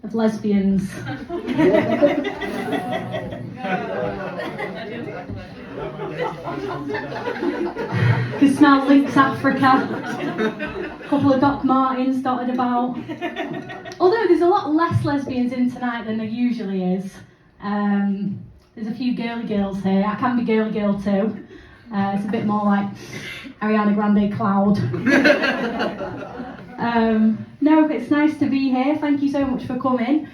of lesbians. You can smell Lynx Africa. A couple of Doc Martens dotted about. Although there's a lot less lesbians in tonight than there usually is. There's a few girly girls here. I can be girly girl too. It's a bit more like Ariana Grande Cloud. No, it's nice to be here. Thank you so much for coming.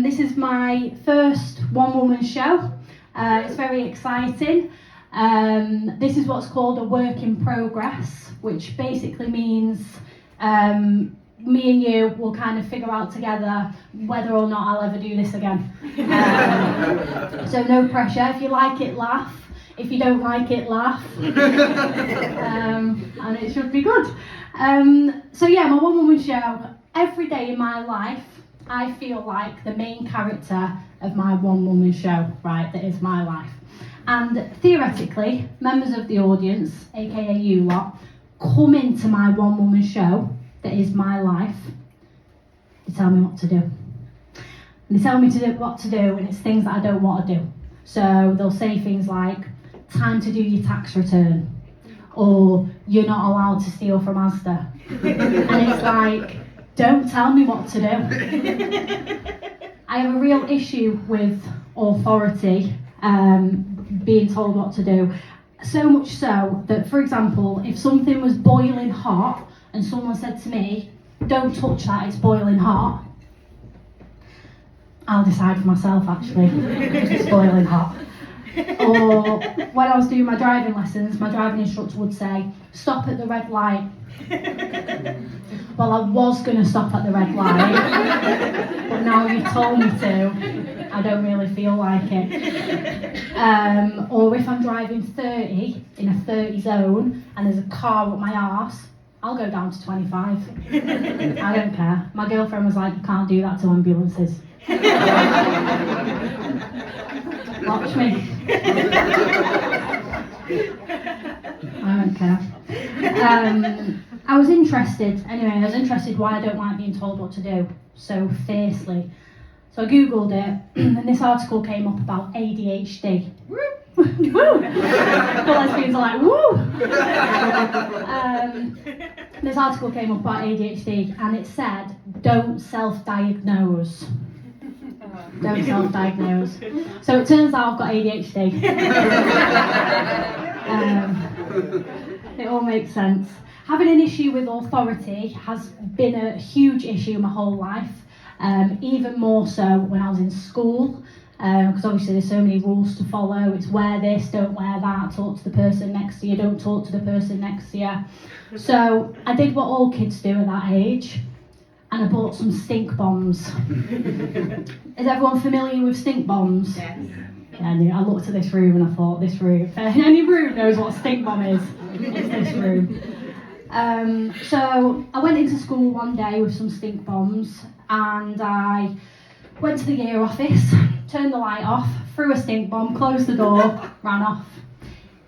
This is my first one-woman show. It's very exciting. This is what's called a work in progress, which basically means me and you will kind of figure out together whether or not I'll ever do this again. So no pressure. If you like it, laugh. If you don't like it, laugh. And it should be good. So yeah, my one-woman show. Every day in my life, I feel like the main character of my one-woman show, right? That is my life. And theoretically, members of the audience, aka you lot, come into my one-woman show that is my life. They tell me what to do. And they tell me what to do, and it's things that I don't want to do. So they'll say things like, time to do your tax return, or you're not allowed to steal from Asda. And it's like, don't tell me what to do. I have a real issue with authority, being told what to do. So much so that, for example, if something was boiling hot and someone said to me, don't touch that, it's boiling hot, I'll decide for myself actually, because it's boiling hot. Or when I was doing my driving lessons, my driving instructor would say, stop at the red light. Well, I was going to stop at the red light, but now you've told me to, I don't really feel like it. Or if I'm driving 30 in a 30 zone and there's a car up my arse, I'll go down to 25. I don't care. My girlfriend was like, you can't do that to ambulances. Watch me. I don't care. I was interested why I don't like being told what to do so fiercely. So I googled it, and this article came up about ADHD. Woo! The lesbians are like, woo! This article came up about ADHD, and it said, don't self-diagnose. Don't self-diagnose. So it turns out I've got ADHD. It all makes sense. Having an issue with authority has been a huge issue my whole life, even more so when I was in school, because obviously there's so many rules to follow. It's wear this, don't wear that, talk to the person next to you, don't talk to the person next to you. So I did what all kids do at that age, and I bought some stink bombs. Is everyone familiar with stink bombs? Yes. Yeah, I looked at this room and I thought, this room, if any room knows what a stink bomb is, it's this room. So I went into school one day with some stink bombs, and I went to the year office, turned the light off, threw a stink bomb, closed the door, ran off.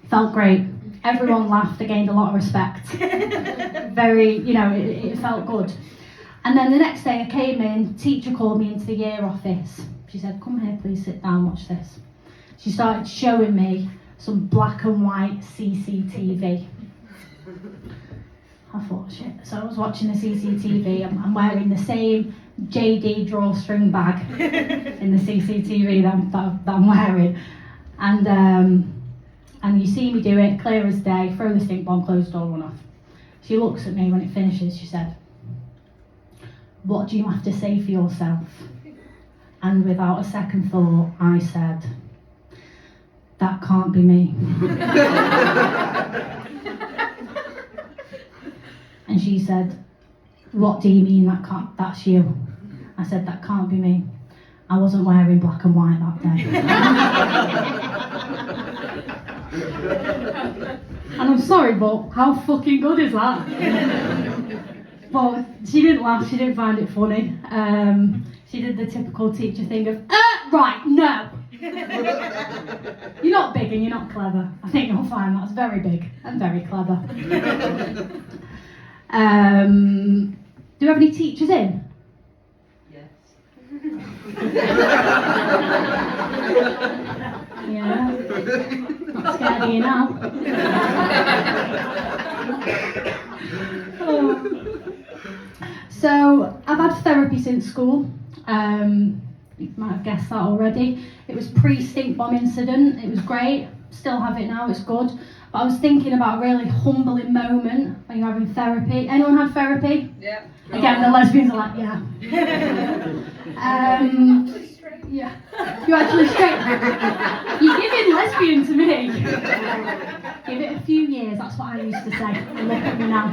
Felt great. Everyone laughed, I gained a lot of respect. Very, it felt good. And then the next day I came in, teacher called me into the year office. She said, come here please, sit down, watch this. She started showing me some black and white CCTV. I thought, shit. So I was watching the CCTV, I'm wearing the same JD drawstring bag in the CCTV that I'm wearing. And you see me do it, clear as day, throw the stink bomb, close the door, run off. She looks at me when it finishes, she said, what do you have to say for yourself? And without a second thought, I said, that can't be me. And she said, what do you mean that's you? I said, that can't be me. I wasn't wearing black and white that day. And I'm sorry, but how fucking good is that? But she didn't laugh, she didn't find it funny. She did the typical teacher thing of, right, no. You're not big and you're not clever. I think you'll find that's very big and very clever. Do we have any teachers in? Yes. Yeah. Not scared of you now. Oh. So, I've had therapy since school. You might have guessed that already. It was pre-stink bomb incident. It was great. Still have it now, it's good. But I was thinking about a really humbling moment when you're having therapy. Anyone had therapy? Yeah. Again, the lesbians are like, yeah. Yeah. You're actually straight. You're giving lesbian to me. Give it a few years, that's what I used to say. And look at me now.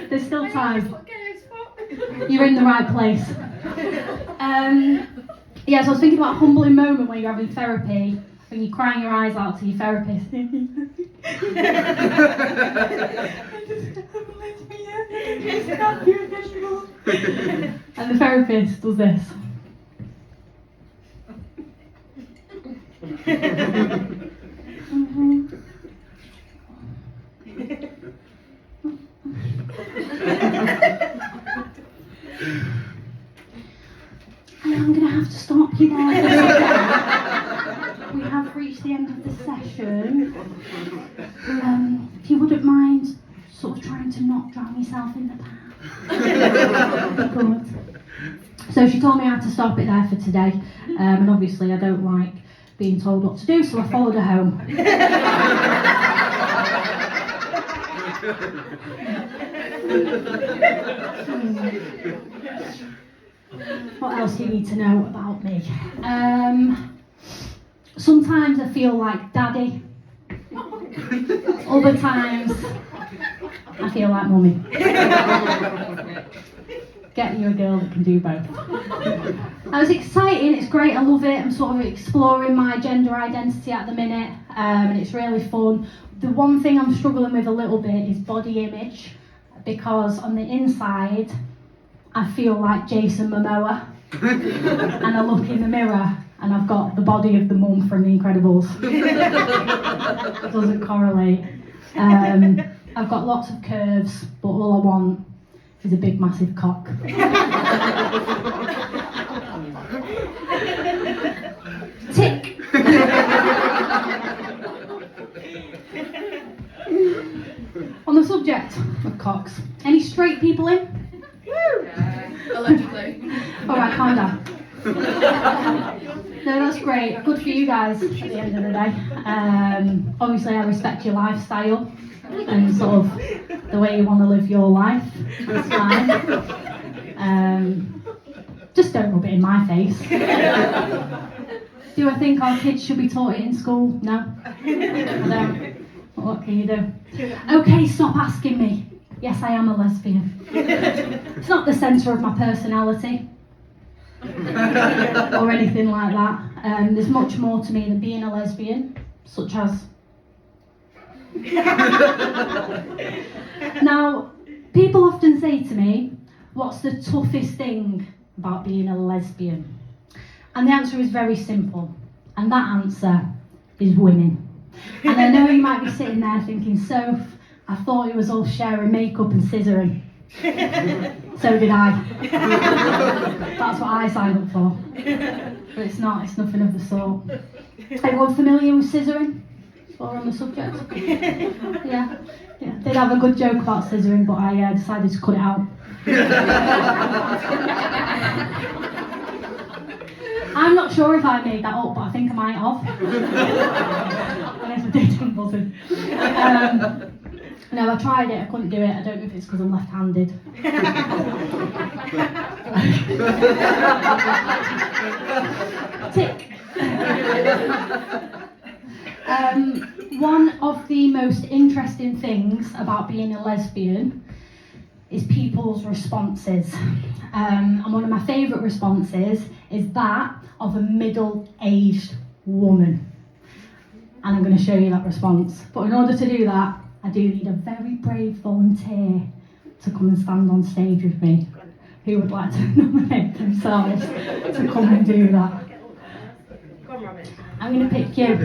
There's still time. You're in the right place. Yeah, so I was thinking about a humbling moment when you're having therapy, when you're crying your eyes out to your therapist. And the therapist does this. I'm going to have to stop you there. We have reached the end of the session. If you wouldn't mind sort of trying to not drown yourself in the bath. Good. So she told me I had to stop it there for today. And obviously I don't like being told what to do, so I followed her home. What else do you need to know about me? Sometimes I feel like daddy. Other times I feel like mummy. Get you a girl that can do both. It's exciting, it's great, I love it. I'm sort of exploring my gender identity at the minute, and it's really fun. The one thing I'm struggling with a little bit is body image, because on the inside I feel like Jason Momoa, and I look in the mirror and I've got the body of the mum from The Incredibles. It doesn't correlate. I've got lots of curves, but all I want is a big massive cock. Tick! On the subject of cocks, any straight people in? Allegedly. Alright, calm down. No, that's great. Good for you guys at the end of the day. Obviously, I respect your lifestyle and sort of the way you want to live your life. That's fine. Just don't rub it in my face. Do I think our kids should be taught it in school? No. I don't. What can you do? Okay, stop asking me. Yes, I am a lesbian. It's not the centre of my personality or anything like that. There's much more to me than being a lesbian, such as... Now, people often say to me, what's the toughest thing about being a lesbian? And the answer is very simple, and that answer is women. And I know you might be sitting there thinking, Soph, I thought it was all sharing makeup and scissoring. So did I. That's what I signed up for. But it's not, it's nothing of the sort. Everyone familiar with scissoring? Or on the subject? Yeah. Did have a good joke about scissoring, but I decided to cut it out. I'm not sure if I made that up, but I think I might have. And if I did, I'm buzzing. No, I tried it, I couldn't do it. I don't know if it's because I'm left-handed. Tick. One of the most interesting things about being a lesbian is people's responses. And one of my favourite responses is that of a middle-aged woman. And I'm going to show you that response. But in order to do that, I do need a very brave volunteer to come and stand on stage with me, who would like to nominate themselves to come and do that. I'm going to pick you.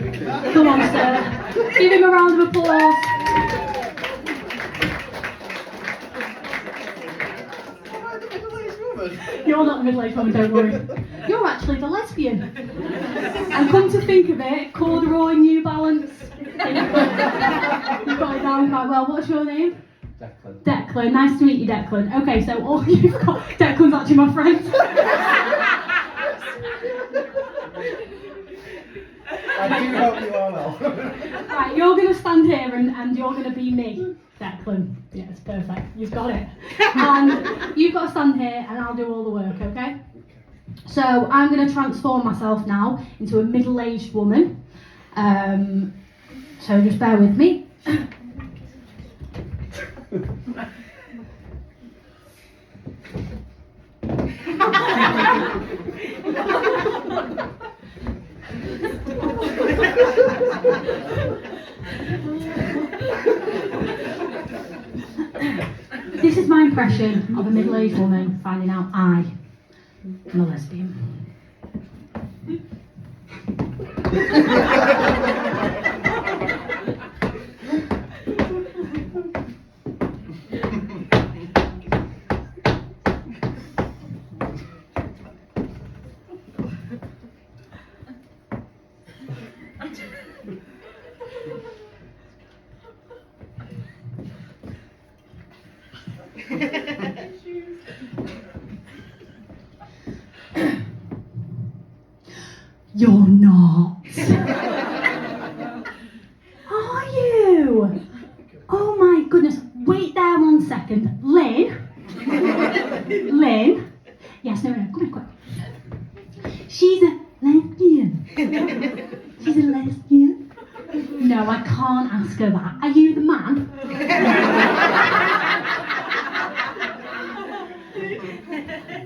Come on, sir. Give him a round of applause. You're not the middle-aged woman, don't worry. You're actually the lesbian. And come to think of it, corduroy, New Balance. You've got it down quite well. What's your name? Declan. Declan. Nice to meet you, Declan. Okay, so all you've got... Declan's actually my friend. I do hope you are well. Right, you're going to stand here and you're going to be me, Declan. Yeah, it's perfect. You've got it. And you've got to stand here and I'll do all the work, okay? So I'm going to transform myself now into a middle-aged woman. So just bear with me. This is my impression of a middle-aged woman finding out I am a lesbian. You're not. Are you? Oh my goodness. Wait there 1 second. Lynn? Lynn? Yes, no, come here, quick. She's a lesbian. She's a lesbian? No, I can't ask her that. Are you the man?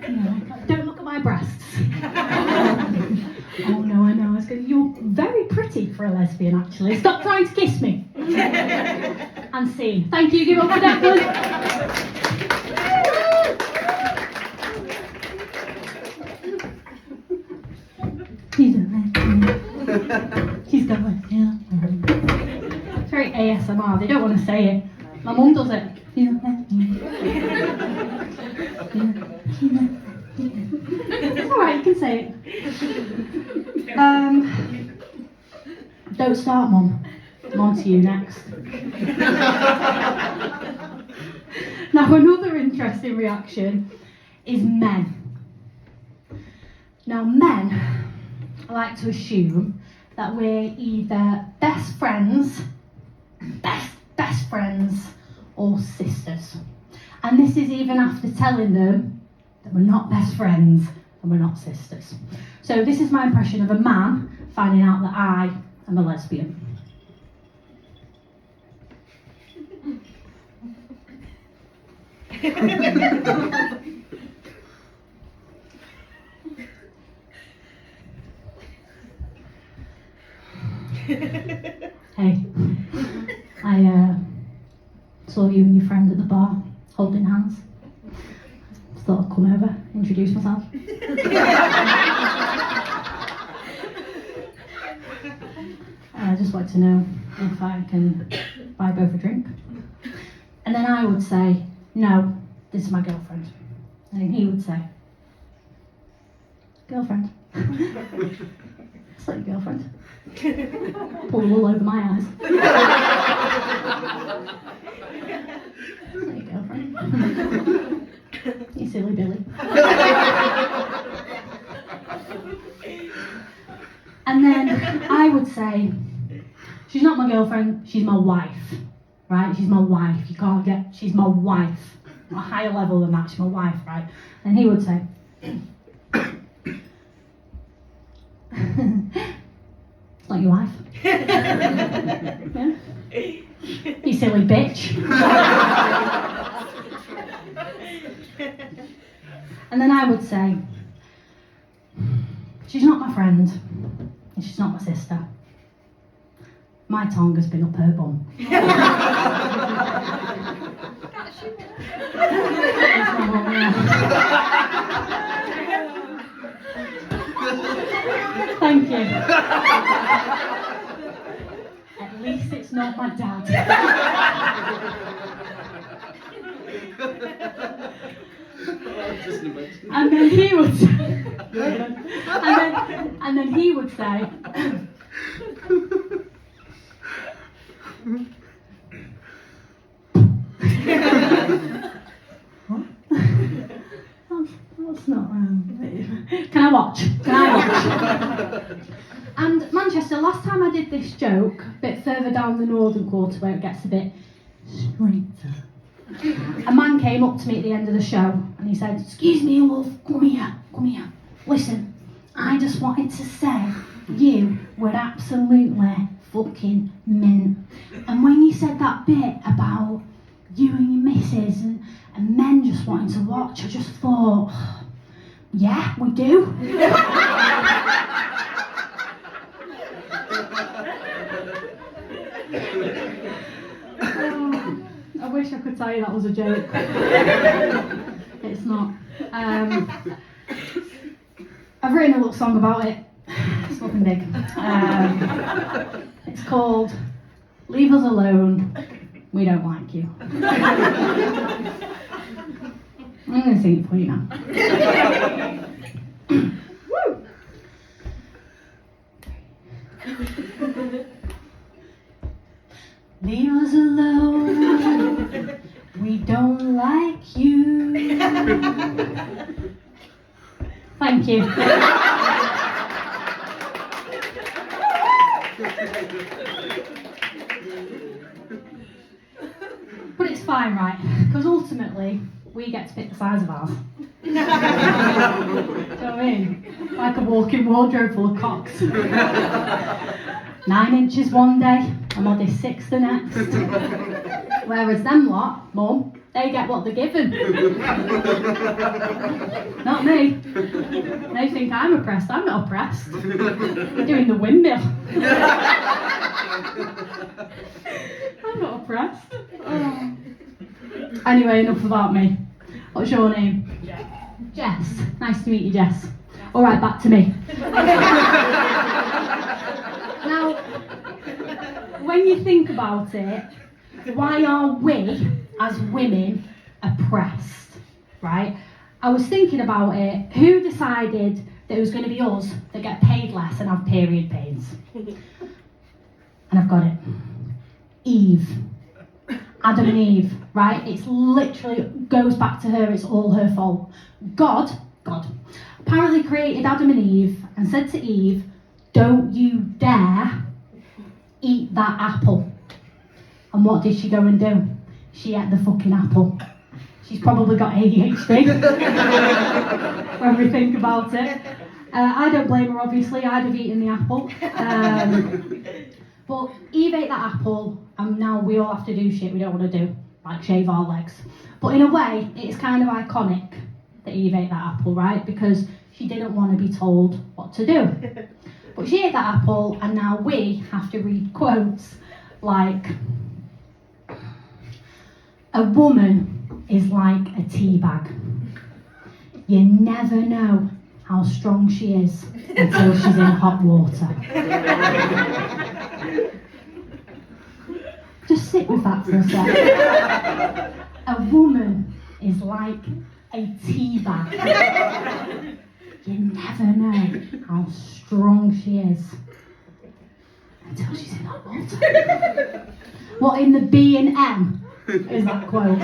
No, don't look at my breasts. Oh no, I know. You're very pretty for a lesbian, actually. Stop trying to kiss me. And scene. Thank you. Give it up for Declan. She's a lesbian. She's got a yeah. It's very ASMR. They don't want to say it. My mum does it. She's a lesbian. It's alright, you can say it. Don't start, Mum. I'm on to you next. Now, another interesting reaction is men. Now, men like to assume that we're either best friends, or sisters. And this is even after telling them that we're not best friends and we're not sisters. So this is my impression of a man finding out that I am a lesbian. Hey, I saw you and your friend at the bar holding hands. Just thought I'd come over, introduce myself. I just like to know if I can buy both a drink. And then I would say, no, this is my girlfriend. And then he would say, girlfriend? It's like your girlfriend. Pull the wool over my eyes. It's like your girlfriend. You silly Billy. And then I would say, she's not my girlfriend, she's my wife. Right? She's my wife. You can't get, she's my wife. A higher level than that, she's my wife, right? And he would say, it's not your wife. Yeah? You silly bitch. And then I would say, she's not my friend, and she's not my sister. My tongue has been up her bum. Thank you. At least it's not my dad. And then he would say, and then he would say, what? That's not Can I watch? And Manchester, last time I did this joke, a bit further down the northern quarter where it gets a bit straighter, a man came up to me at the end of the show and he said, "Excuse me, Wolf, come here. Listen, I just wanted to say you were absolutely fucking mint. And when you said that bit about you and your missus and men just wanting to watch, I just thought, yeah, we do." I wish I could tell you that was a joke. It's not. I've written a little song about it. It's nothing big. It's called "Leave Us Alone, We Don't Like You." I'm going to sing it for you now. Woo! Leave us alone, we don't like you. Thank you. But it's fine, right? Because ultimately, we get to pick the size of ours. Do you know what I mean? Like a walking wardrobe full of cocks. 9 inches one day, a modest 6 the next. Whereas them lot, Mum, they get what they're given. Not me. They think I'm oppressed. I'm not oppressed. We're doing the windmill. I'm not oppressed. Oh. Anyway, enough about me. What's your name? Jess. Nice to meet you, Jess. Alright, back to me. Now, when you think about it, why are we, as women, oppressed? Right? I was thinking about it. Who decided that it was going to be us that get paid less and have period pains? And I've got it. Eve. Adam and Eve, right? It's literally goes back to her, it's all her fault. God apparently created Adam and Eve and said to Eve, "Don't you dare eat that apple." And what did she go and do? She ate the fucking apple. She's probably got ADHD when we think about it. I don't blame her, obviously. I'd have eaten the apple. But Eve ate that apple, and now we all have to do shit we don't want to do, like shave our legs. But in a way, it's kind of iconic that Eve ate that apple, right? Because she didn't want to be told what to do. But she ate that apple, and now we have to read quotes like, "A woman is like a tea bag. You never know how strong she is until she's in hot water." Just sit with that for a second. A woman is like a tea bag. You never know how strong she is until she's in hot water. What in the B and M is that quote?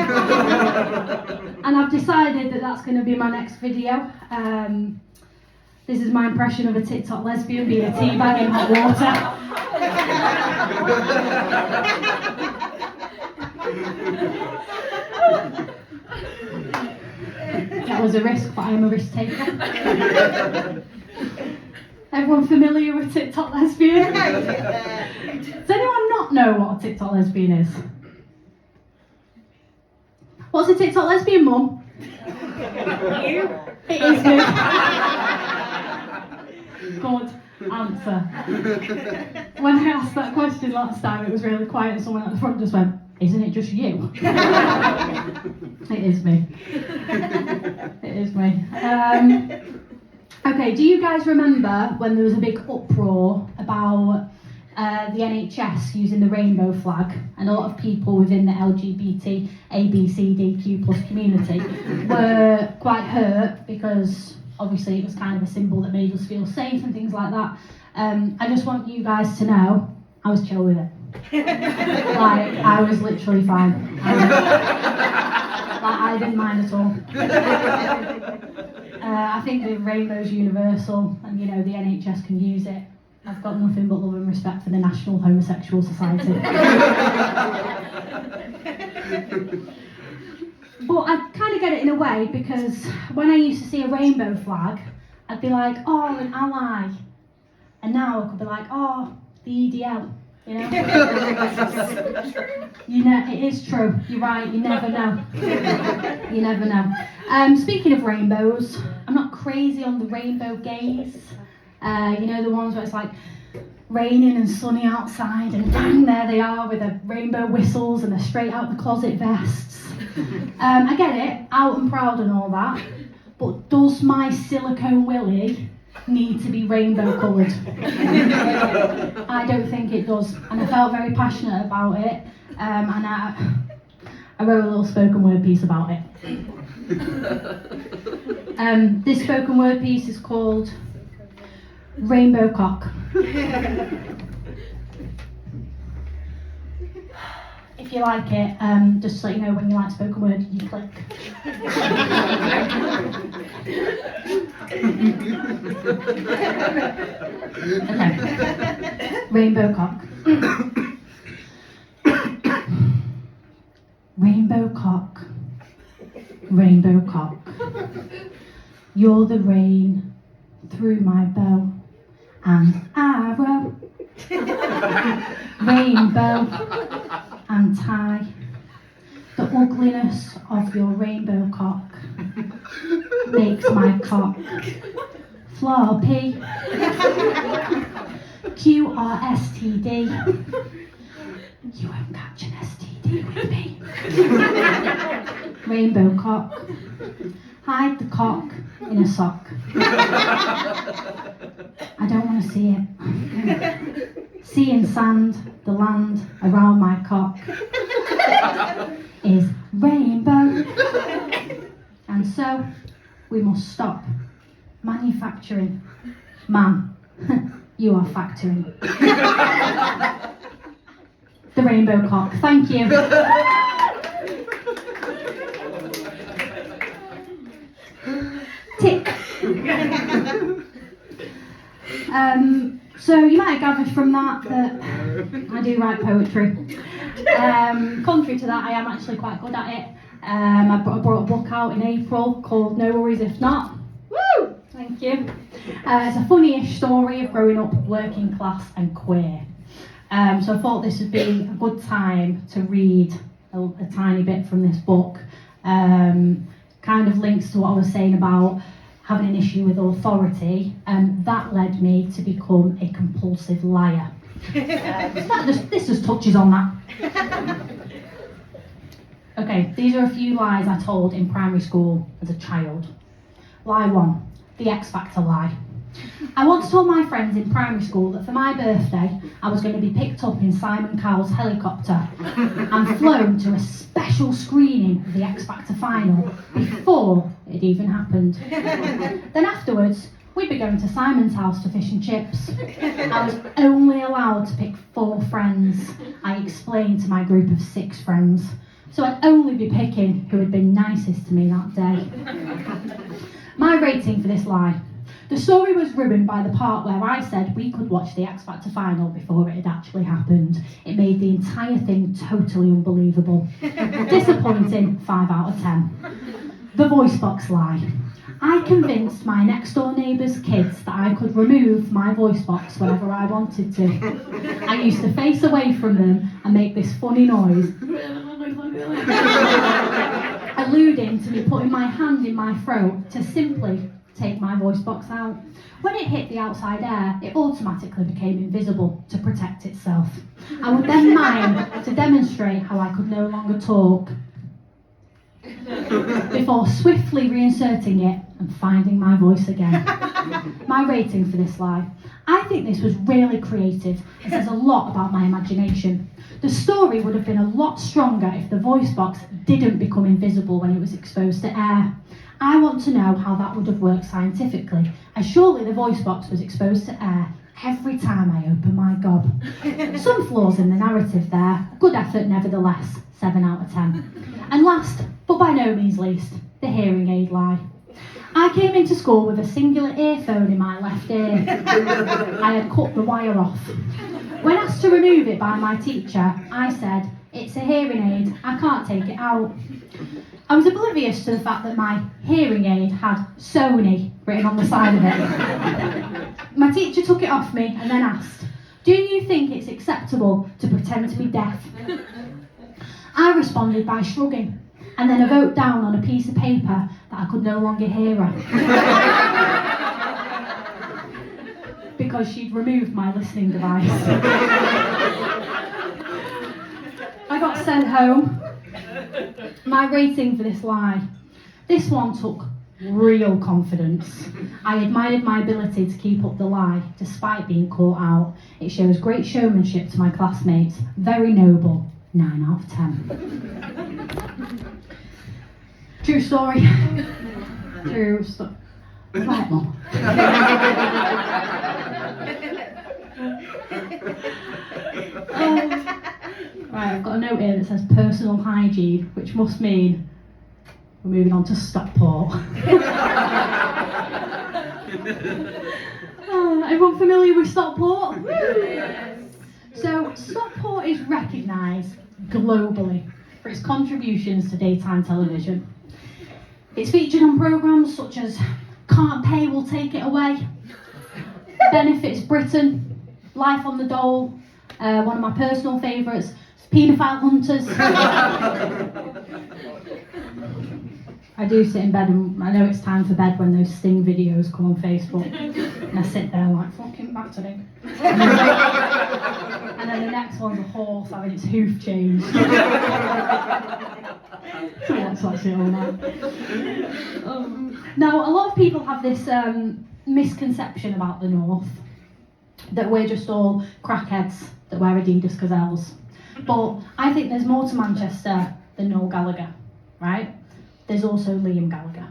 And I've decided that that's going to be my next video. This is my impression of a TikTok lesbian being a tea bag in hot water. That was a risk, but I am a risk taker. Everyone familiar with TikTok lesbian? Does anyone not know what a TikTok lesbian is? What's a TikTok lesbian, Mum? You? It is me. Good answer. When I asked that question last time, it was really quiet and someone at the front just went, "Isn't it just you?" It is me. It is me. Okay, do you guys remember when there was a big uproar about the NHS using the rainbow flag, and a lot of people within the LGBT ABCDQ plus community were quite hurt because obviously it was kind of a symbol that made us feel safe and things like that. I just want you guys to know I was chill with it. Like, I was literally fine. I didn't mind at all. I think the rainbow's universal, and you know the NHS can use it. I've got nothing but love and respect for the National Homosexual Society. But I kind of get it in a way, because when I used to see a rainbow flag, I'd be like, oh, an ally. And now I could be like, oh, the EDL. You know? It is true. You're right. You never know. You never know. Speaking of rainbows, I'm not crazy on the rainbow gaze. You know, the ones where it's like raining and sunny outside, and bang, there they are with their rainbow whistles and their straight out the closet vests. I get it, out and proud and all that, but does my silicone willy need to be rainbow coloured? I don't think it does, and I felt very passionate about it, and I wrote a little spoken word piece about it. This spoken word piece is called Rainbow Cock. If you like it, just to let you know, when you like spoken word, you click. Okay. Rainbow cock. Rainbow cock. Rainbow cock. You're the rain through my bow and arrow. Rainbow and tie. The ugliness of your rainbow cock makes my cock floppy. QRSTD. You won't catch an STD with me. Rainbow cock. Hide the cock in a sock. I don't want to see it. Sea and sand, the land around my cock is rainbow. And so we must stop manufacturing. Man, you are factoring. The rainbow cock. Thank you. Tick. So you might have gathered from that I do write poetry. Contrary to that, I am actually quite good at it. I brought a book out in April called No Worries If Not. Woo! Thank you. It's a funny-ish story of growing up working class and queer. So I thought this would be a good time to read a tiny bit from this book. Kind of links to what I was saying about having an issue with authority, that led me to become a compulsive liar. This just touches on that. Okay, these are a few lies I told in primary school as a child. Lie 1, the X Factor lie. I once told my friends in primary school that for my birthday, I was going to be picked up in Simon Cowell's helicopter and flown to a special screening of the X Factor final before it even happened. Then afterwards, we'd be going to Simon's house to fish and chips. I was only allowed to pick 4 friends, I explained to my group of 6 friends. So I'd only be picking who had been nicest to me that day. My rating for this lie. The story was ruined by the part where I said we could watch the X Factor final before it had actually happened. It made the entire thing totally unbelievable. Disappointing, 5 out of 10. The voice box lie. I convinced my next door neighbour's kids that I could remove my voice box whenever I wanted to. I used to face away from them and make this funny noise, alluding to me putting my hand in my throat to simply take my voice box out. When it hit the outside air, it automatically became invisible to protect itself. I would then mime to demonstrate how I could no longer talk, before swiftly reinserting it and finding my voice again. My rating for this lie. I think this was really creative and says a lot about my imagination. The story would have been a lot stronger if the voice box didn't become invisible when it was exposed to air. I want to know how that would have worked scientifically, as surely the voice box was exposed to air every time I opened my gob. Some flaws in the narrative there, good effort nevertheless, 7 out of 10. And last, but by no means least, the hearing aid lie. I came into school with a singular earphone in my left ear. I had cut the wire off. When asked to remove it by my teacher, I said, "It's a hearing aid, I can't take it out." I was oblivious to the fact that my hearing aid had Sony written on the side of it. My teacher took it off me and then asked, "Do you think it's acceptable to pretend to be deaf?" I responded by shrugging, and then I wrote down on a piece of paper that I could no longer hear her. Because she'd removed my listening device. I got sent home. My rating for this lie. This one took real confidence. I admired my ability to keep up the lie despite being caught out. It shows great showmanship to my classmates. Very noble. 9 out of 10. True story. True story. Right, Mum. Right, I've got a note here that says personal hygiene, which must mean we're moving on to Stockport. Everyone familiar with Stockport? Yes. So, Stockport is recognised globally for its contributions to daytime television. It's featured on programmes such as Can't Pay Will Take It Away, Benefits Britain, Life on the Dole, one of my personal favourites, Paedophile Hunters. I do sit in bed and I know it's time for bed when those Sting videos come on Facebook, and I sit there like, fucking back to Sting. And then the next one's a horse having its hoof changed. So what's that shit all about? Now, a lot of people have this misconception about the North, that we're just all crackheads that wear Adidas gazelles. But I think there's more to Manchester than Noel Gallagher, right? There's also Liam Gallagher.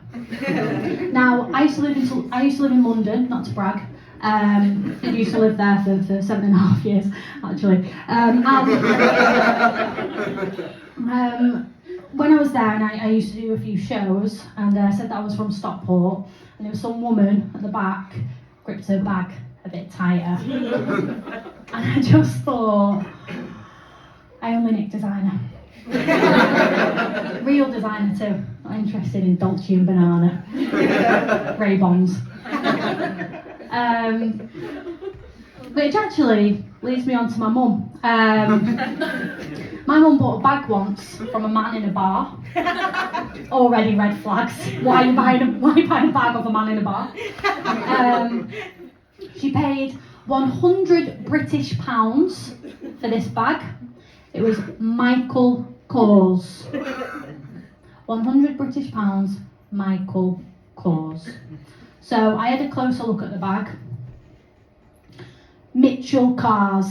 Now, I used to live in London, not to brag. I used to live there for 7.5 years, actually. When I was there, and I used to do a few shows, and I said that I was from Stockport, and there was some woman at the back gripped her bag a bit tighter. And I just thought, I only nick designer. Real designer too. Not interested in Dolce and Banana. Ray-Bons. Which actually leads me on to my mum. My mum bought a bag once from a man in a bar. Already red flags. Why are you buying a bag of a man in a bar? She paid £100 British for this bag. It was Michael Kors. £100 British, Michael Kors. So I had a closer look at the bag. Mitchell Cars.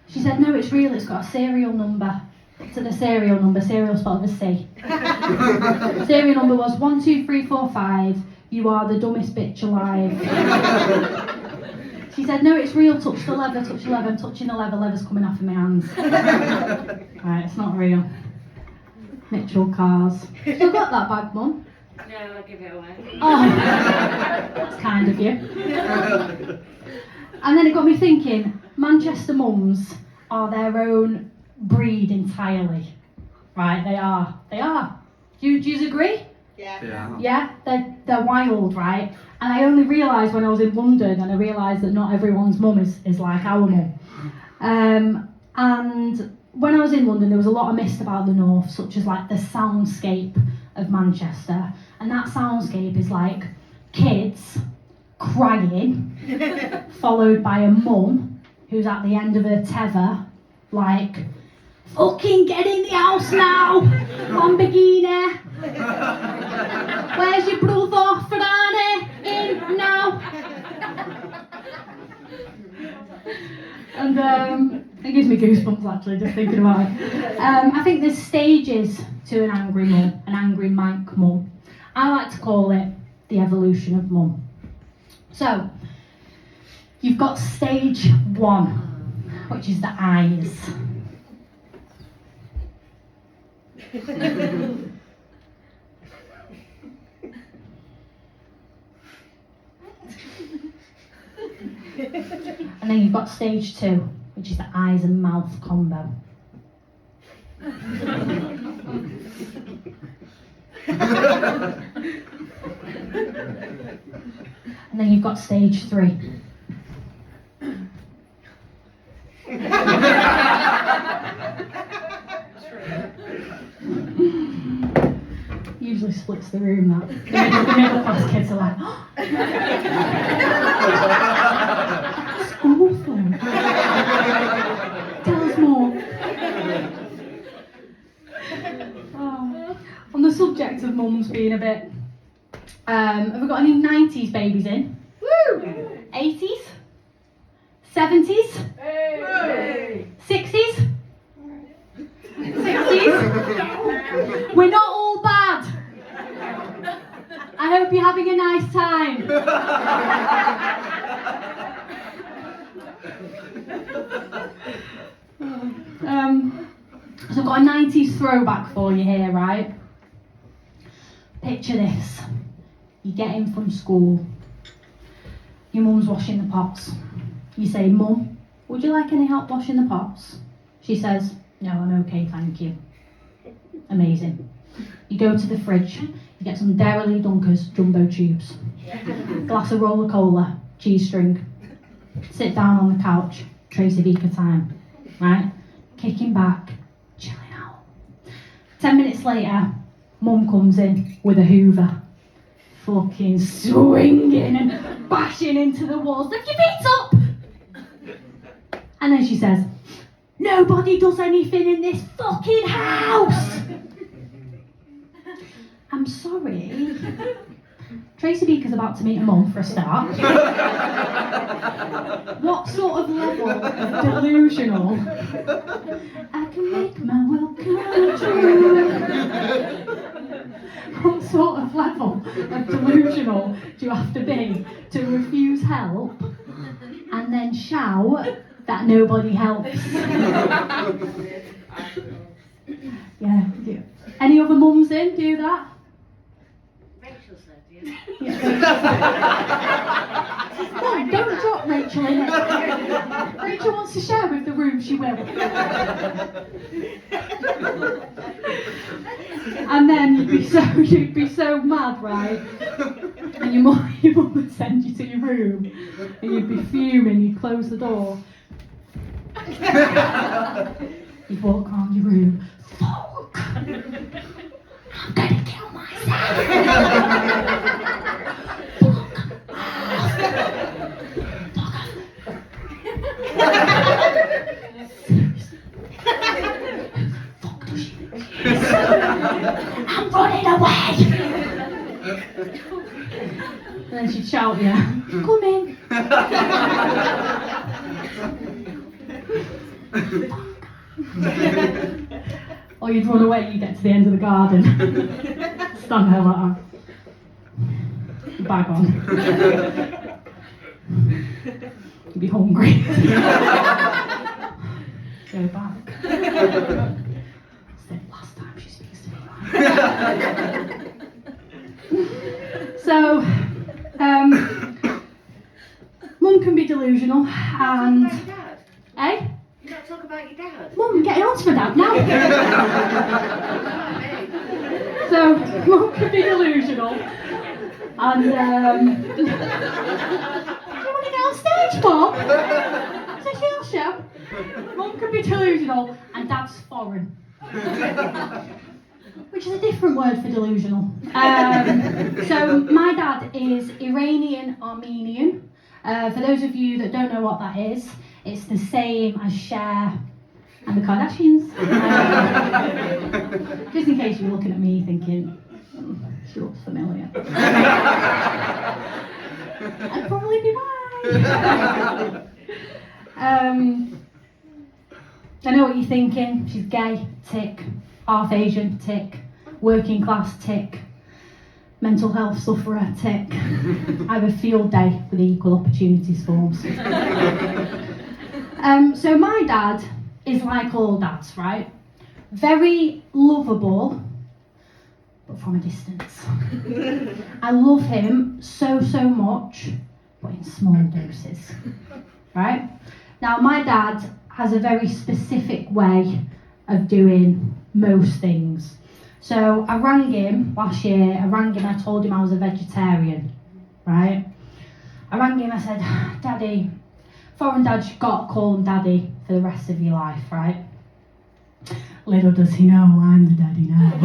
She said, "No, it's real, it's got a serial number." To the serial number, serial spelled with a C. Serial number was 12345. You are the dumbest bitch alive. She said, "No, it's real, touch the leather, touch the leather." I'm touching the leather, leather's coming off of my hands. Right, it's not real. Mitchell Cars. You got that bag, Mum? No, I'll give it away. Oh, that's kind of you. And then it got me thinking, Manchester mums are their own breed entirely. Right, they are. Do you agree? Yeah. Yeah, they're wild, right? And I only realised when I was in London, and I realised that not everyone's mum is like our mum. And when I was in London, there was a lot of myths about the North, such as like the soundscape of Manchester. And that soundscape is like kids crying, followed by a mum who's at the end of her tether, like, "Fucking get in the house now, Lamborghini. Where's your brother, Ferrari? In now." gives me goosebumps actually just thinking about it. I think there's stages to an angry mum, an angry mank mum. I like to call it the evolution of mum. So, you've got stage 1, which is the eyes. And then you've got stage 2, which is the eyes and mouth combo. And then you've got stage 3. Usually splits the room, that. The middle class kids are like, oh. That's awful. Tell us more. Oh. On the subject of mums being a bit, have we got any 90s babies in? Woo! 80s? 70s? Hey. 60s? 60s? We're not all bad. I hope you're having a nice time. So I've got a 90s throwback for you here, right? Picture this. You get in from school. Your mum's washing the pots. You say, Mum, would you like any help washing the pots? She says, no, I'm okay, thank you. Amazing. You go to the fridge. You get some Dairy Lee Dunkers jumbo tubes. Glass of roller cola, cheese string. Sit down on the couch. Tracy Beaker time. Right? Kicking back, chilling out. 10 minutes later, Mum comes in with a Hoover. Fucking swinging and bashing into the walls. Lift your feet up! And then she says, nobody does anything in this fucking house! I'm sorry. Tracy Beaker's about to meet a mum for a start. What sort of level of delusional? I can make my world come true. What sort of level of delusional do you have to be to refuse help and then shout that nobody helps? Yeah, do. Any other mums in do that? Rachel said, yeah. No, don't drop Rachel in it. Rachel wants to share with the room, she will. And then you'd be so mad, right? And your mum would send you to your room, and you'd be fuming. You'd close the door. You'd walk around your room. Fuck! I'm gonna kill myself. I'm running away! And then she'd shout, yeah, come in. Or you'd run away, you get to the end of the garden. Stand there like that. Bag on. You'd be hungry. Go back. It's the last time she speaks to me like that. So, Mum can be delusional and... Eh? You don't talk about your dad? Mum, I'm getting on to my dad now. So, Mum can be delusional and do you want to get on stage, Mum? Is it your show? Mum can be delusional and Dad's foreign. Which is a different word for delusional. So my dad is Iranian Armenian. For those of you that don't know what that is, it's the same as Cher and the Kardashians. Just in case you're looking at me thinking, she looks familiar. I'd probably be right. I know what you're thinking. She's gay, tick. Half Asian, tick. Working class, tick. Mental health sufferer, tick. I have a field day with the equal opportunities forms. So my dad is like all dads, right? Very lovable, but from a distance. I love him so much, but in small doses, right? Now my dad has a very specific way of doing most things. So I rang him last year, I told him I was a vegetarian, right? I rang him, I said, Daddy, foreign dad, you've got to call him Daddy for the rest of your life, right? Little does he know, I'm the daddy now.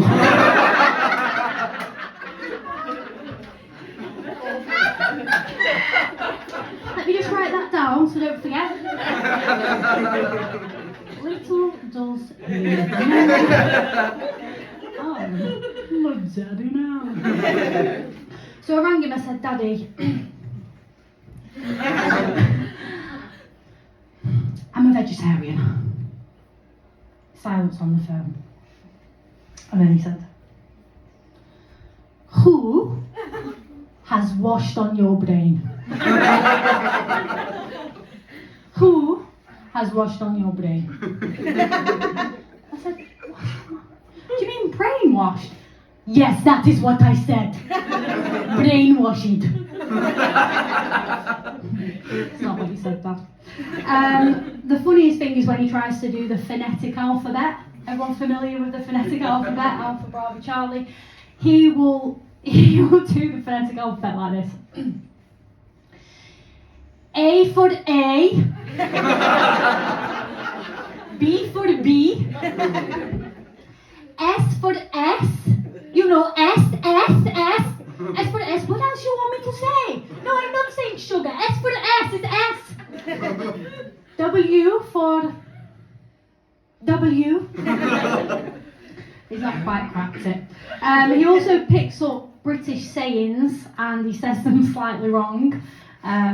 Let me just write that down so don't forget. Little does he know. I'm the daddy now. So I rang him, I said, Daddy, I'm a vegetarian. Silence on the phone. And then he said, who has washed on your brain? Who has washed on your brain? I said, do you mean brainwashed? Yes, that is what I said. Brainwashed. It's not what he said, Dad. The funniest thing is when he tries to do the phonetic alphabet. Everyone familiar with the phonetic alphabet? Alpha, Bravo, Charlie. He will do the phonetic alphabet like this. A for A. B for B. S for S. You know, S. S for S. What else you want me to say? No, I'm not saying sugar. S for S is S. W for W. He's not quite cracked it. He also picks up British sayings and he says them slightly wrong,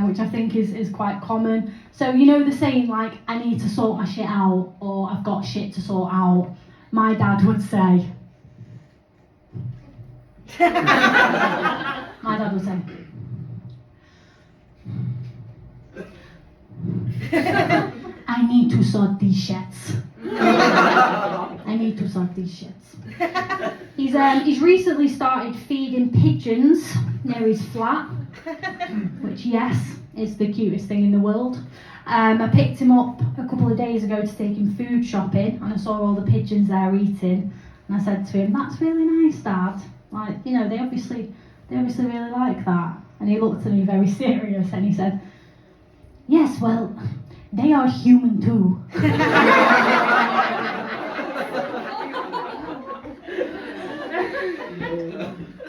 which I think is quite common. So you know the saying like, I need to sort my shit out, or I've got shit to sort out. My dad would say. My dad would say. I need to sort these shits. I need to sort these shits. He's recently started feeding pigeons near his flat, which yes, is the cutest thing in the world. I picked him up a couple of days ago to take him food shopping, and I saw all the pigeons there eating, and I said to him, "That's really nice, Dad. Like, you know, they obviously really like that." And he looked at me very serious, and he said, "Yes, well, they are human too."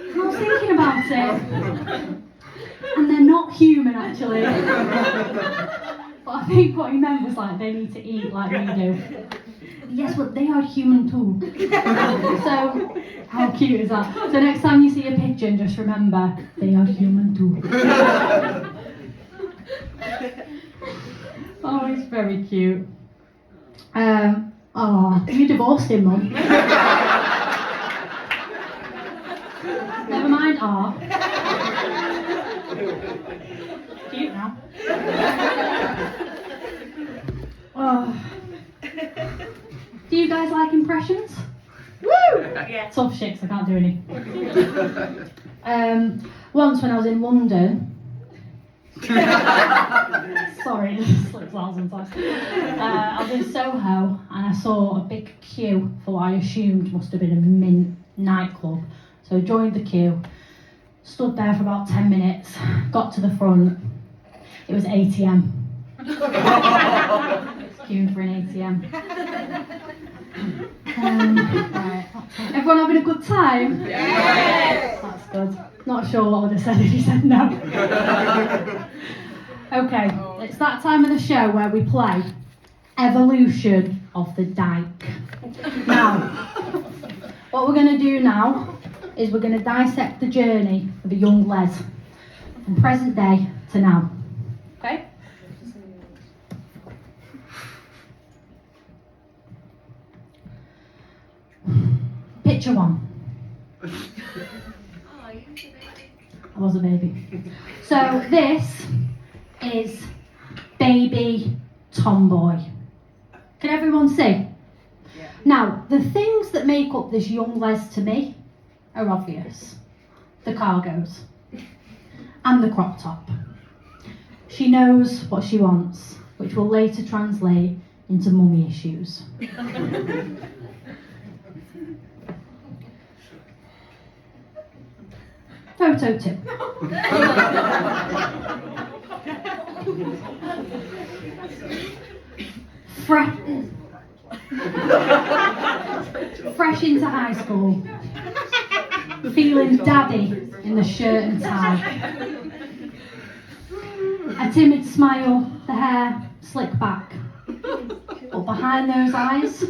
I was thinking about it, and they're not human actually. But I think what he meant was like they need to eat like we do. Yes, but they are human too. So, how cute is that? So next time you see a pigeon, just remember, they are human too. Oh, he's very cute. You divorced him, Mum. Never mind, Cute now. Oh. Do you guys like impressions? Woo! Yeah. Tough shits, I can't do any. Once when I was in London, sorry, it just slips out sometimes. I was in Soho and I saw a big queue for what I assumed must have been a mint nightclub. So I joined the queue, stood there for about 10 minutes, got to the front. It was ATM. Queuing for an ATM. Right. Everyone having a good time? Yes! That's good. Not sure what I would have said if you said no. Okay, it's that time of the show where we play Evolution of the Dyke. Now, what we're going to do now is we're going to dissect the journey of a young Les from present day to now. Okay? Picture one. I was a baby. So this is baby tomboy. Can everyone see? Yeah. Now, the things that make up this young Les to me are obvious. The cargos and the crop top. She knows what she wants, which will later translate into mummy issues. Photo 2. Fresh into high school, feeling daddy in the shirt and tie. A timid smile, the hair slicked back. But behind those eyes,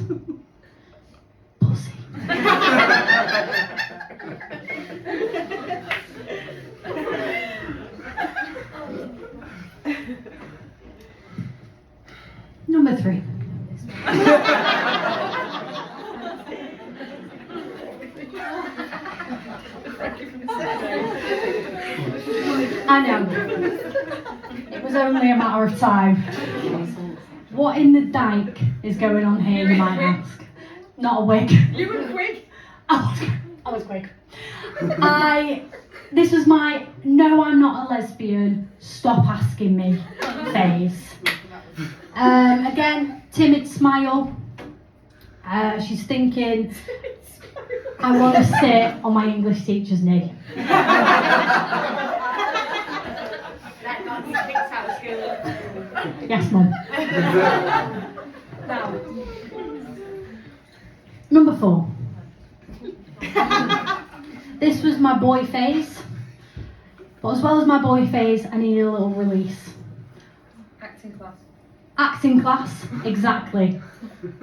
pussy. Number 3. I know. It was only a matter of time. What in the dyke is going on here, you might ask? Not a wig. You were quick. I was quick. This was my no, I'm not a lesbian, stop asking me phase. Again, timid smile. She's thinking, I want to sit on my English teacher's knee. That got me kicked out of school. Yes, Mum. Now, Number 4. This was my boy phase. But as well as my boy phase, I needed a little release. acting class. Acting class, exactly.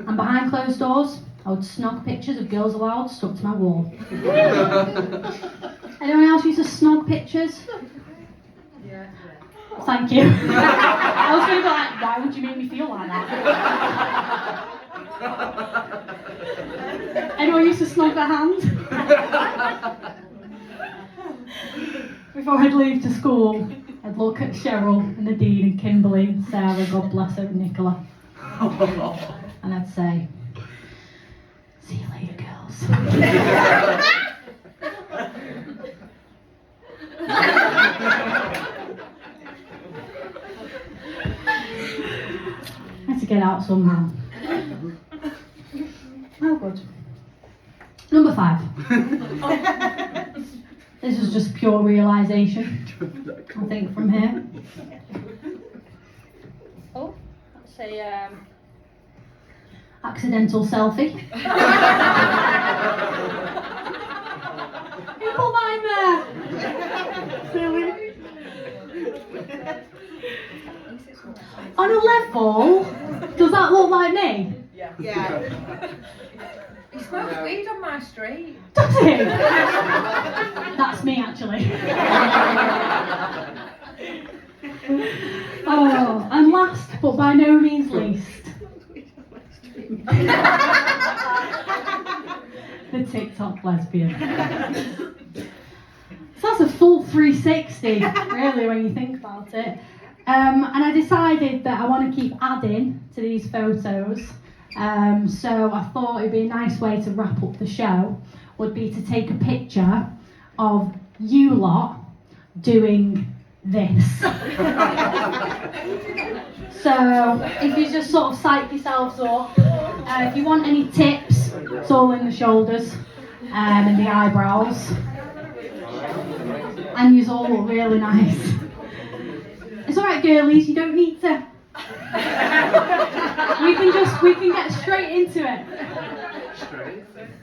And behind closed doors, I would snog pictures of girls aloud stuck to my wall. Anyone else used to snog pictures? Yeah. Thank you. I was going to be like, why would you make me feel like that? Anyone used to snog their hand? Before I'd leave to school, I'd look at Cheryl and the Dean and Kimberly and Sarah, God bless her, and Nicola. And I'd say, see you later, girls. I had to get out somehow. Oh, good. Number 5. This was just pure realisation, I think, from here. Oh, that's a accidental selfie. Who put that in there? Silly. On a level, does that look like me? Yeah. He smokes weed on my street. Does it? That's me, actually. Oh, and last, but by no means least, the TikTok lesbian. So that's a full 360, really, when you think about it. And I decided that I want to keep adding to these photos. So I thought it'd be a nice way to wrap up the show would be to take a picture of you lot doing this. So if you just sort of psych yourselves up, if you want any tips, it's all in the shoulders and the eyebrows, and you all look really nice. It's alright, girlies, you don't need to. We can get straight into it.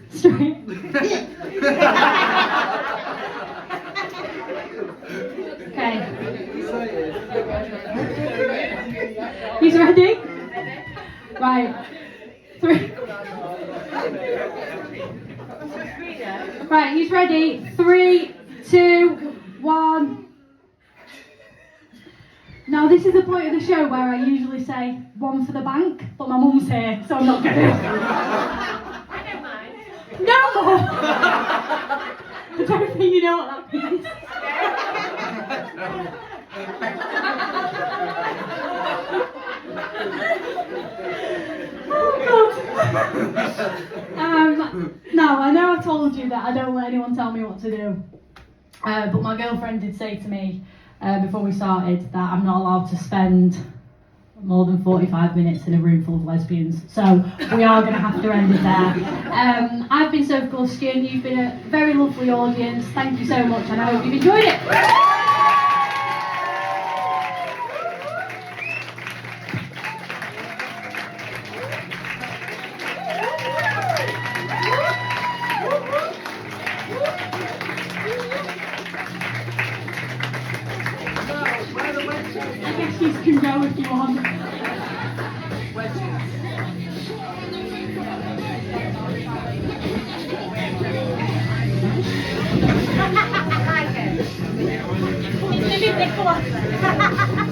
Straight. Okay. He's ready? Right. 3. Right, he's ready. 3, 2, 1. Now this is the point of the show where I usually say 1 for the bank, but my mum's here, so I'm not going to. I don't mind. No, I don't think you know what that means. No, I know I told you that I don't let anyone tell me what to do. But my girlfriend did say to me before we started that I'm not allowed to spend more than 45 minutes in a room full of lesbians. So we are going to have to end it there. I've been Sophie Gluskian. You've been a very lovely audience. Thank you so much, and I hope you've enjoyed it. I guess you can go if you want. I'm Declan.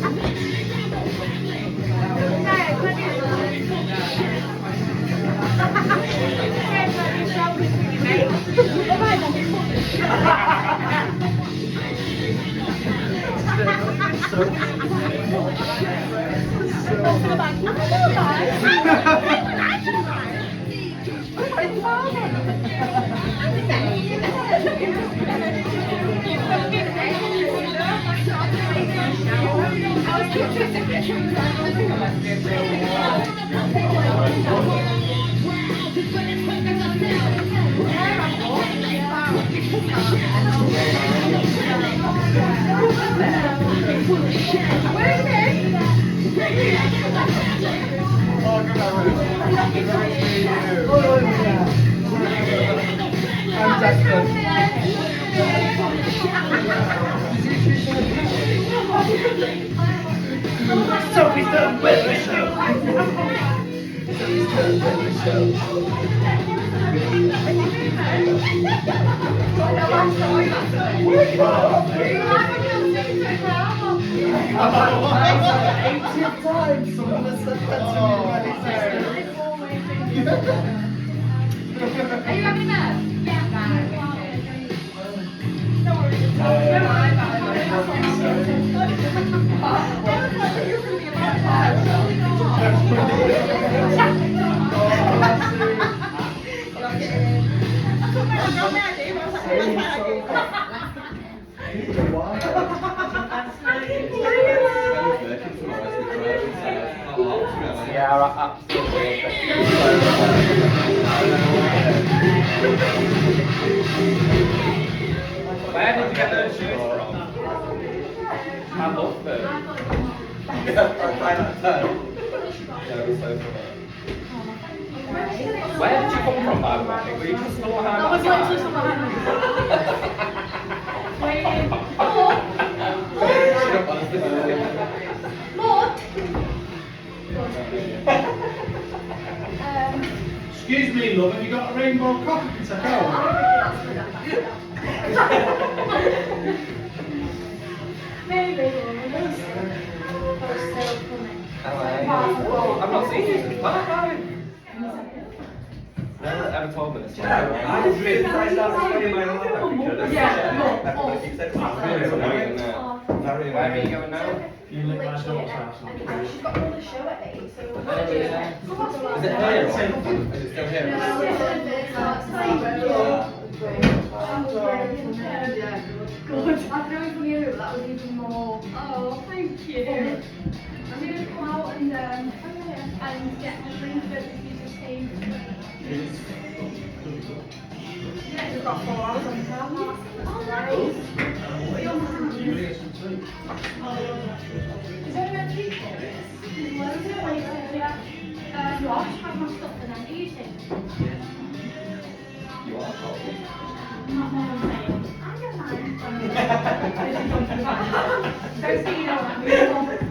Sophie's done with the show. Sophie's done with the show. Eighth time someone has said that to me. Are you having that? Yeah, absolutely. Where did you get those shoes from? I love them. Yeah, I try not to. Yeah, it was so funny. Where did you come from, by the way? Were you just still behind That was that literally guy? Excuse me, love, have you got a rainbow coffee to take out? I'm not seeing you. Bye. No one ever told me this. I was really surprised I was in my life. Yeah, Everybody keeps saying Where are you going now? You live my daughter's house. she's got another show at 8, so Is it here or is it still here? I've known from you, that was even more. Oh, thank you. I'm going to come out and get my drink that you just came. Yeah, we've got 4 hours on the car. Oh, nice. What are you on? Is there any treat for this? Loads of places, yeah. What? Have my stuff and then eating. You are cold. Not more than saying. I don't mind. Don't see you know what I mean.